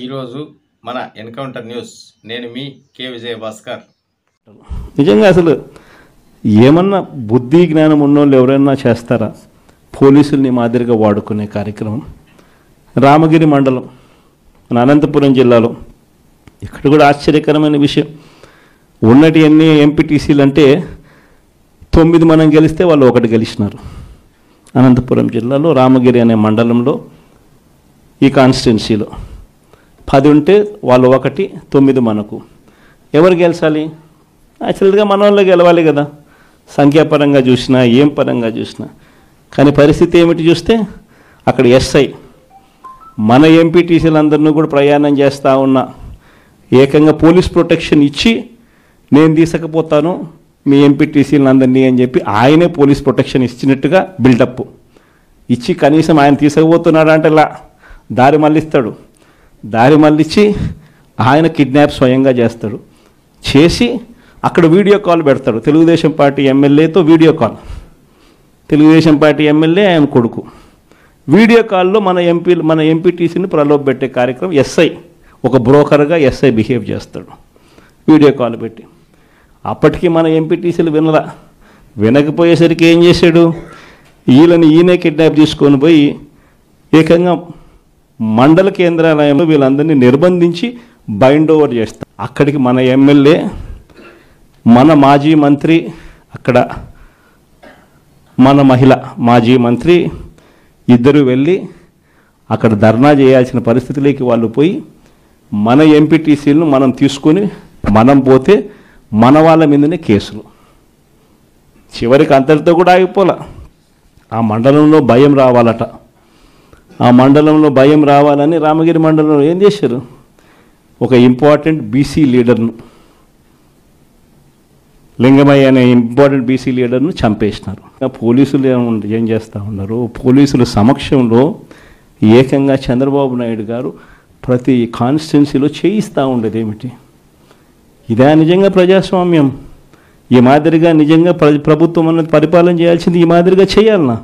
ఈరోజు మన encounter news. నేను మీ కే విజయభాస్కర్. నిజంగా అసలు ఏమన్నా బుద్ధి జ్ఞానం ఉన్నోళ్ళు ఎవరైనా చేస్తారా? పోలీసుల్ని మాదిరిగా వాడుకునే కార్యక్రమం. రామగిరి మండలం మన అనంతపురం జిల్లాలో ఇక్కడ కూడా ఆశ్చర్యకరమైన విషయం. ఉన్నటి ఎన్ని ఎంపీటీసీలు అంటే 9 మనం గెలిస్తే వాళ్ళు 1 గెలిచినారు. అనంతపురం జిల్లాలో రామగిరి అనే మండలంలో ఈ కాన్స్టిట్యున్సీలో 10 ఉంటే వాళ్ళు 1, 9 మనకు. ఎవరు గెలిచాలి? యాక్చువల్గా మన వాళ్ళు గెలవాలి కదా, సంఖ్యాపరంగా చూసినా ఏం పరంగా చూసినా. కానీ పరిస్థితి ఏమిటి చూస్తే అక్కడ ఎస్ఐ మన ఎంపీటీసీలందరినీ కూడా ప్రయాణం చేస్తూ ఉన్నా ఏకంగా పోలీస్ ప్రొటెక్షన్ ఇచ్చి నేను తీసుకుపోతాను మీ ఎంపీటీసీలందరినీ అని చెప్పి ఆయనే పోలీస్ ప్రొటెక్షన్ ఇచ్చినట్టుగా బిల్డప్ ఇచ్చి కనీసం ఆయన తీసుకుపోతున్నాడు అంటే దారి మళ్ళిస్తాడు. దారి మళ్ళించి ఆయన కిడ్నాప్ స్వయంగా చేస్తాడు. చేసి అక్కడ వీడియో కాల్ పెడతాడు. తెలుగుదేశం పార్టీ ఎమ్మెల్యేతో video call. Telugu Desam party MLA ఆయన కొడుకు వీడియో కాల్లో మన ఎంపీటీసీని ప్రలోభపెట్టే కార్యక్రమం. ఎస్ఐ ఒక బ్రోకర్గా ఎస్ఐ బిహేవ్ చేస్తాడు వీడియో కాల్ పెట్టి. అప్పటికి మన ఎంపీటీసీలు వినకపోయేసరికి ఏం చేశాడు? ఈయనే కిడ్నాప్ తీసుకొని పోయి ఏకంగా మండల కేంద్రాలయంలో వీళ్ళందరినీ నిర్బంధించి బైండ్ ఓవర్ చేస్తారు. అక్కడికి మన ఎమ్మెల్యే, మన మాజీ మంత్రి, అక్కడ మన మహిళ మాజీ మంత్రి ఇద్దరు వెళ్ళి అక్కడ ధర్నా చేయాల్సిన పరిస్థితిలోకి వాళ్ళు పోయి మన ఎంపీటీసీలను మనం తీసుకొని మనం పోతే మన వాళ్ళ మీదనే కేసులు. చివరికి అంతటితో కూడా ఆగిపోలే. ఆ మండలంలో భయం రావాలట. ఆ మండలంలో భయం రావాలని రామగిరి మండలంలో ఏం చేశారు? ఒక ఇంపార్టెంట్ బీసీ లీడర్ను, లింగమయ్య అనే ఇంపార్టెంట్ బీసీ లీడర్ను చంపేసినారు. పోలీసులు ఏం చేస్తూ ఉన్నారు? పోలీసుల సమక్షంలో ఏకంగా చంద్రబాబు నాయుడు గారు ప్రతి కాన్స్టిట్యున్సీలో చేయిస్తూ ఉండేది ఏమిటి? ఇదే నిజంగా ప్రజాస్వామ్యం? ఈ మాదిరిగా నిజంగా ప్రభుత్వం అన్నది పరిపాలన చేయాల్సింది ఈ మాదిరిగా చేయాలన్నా?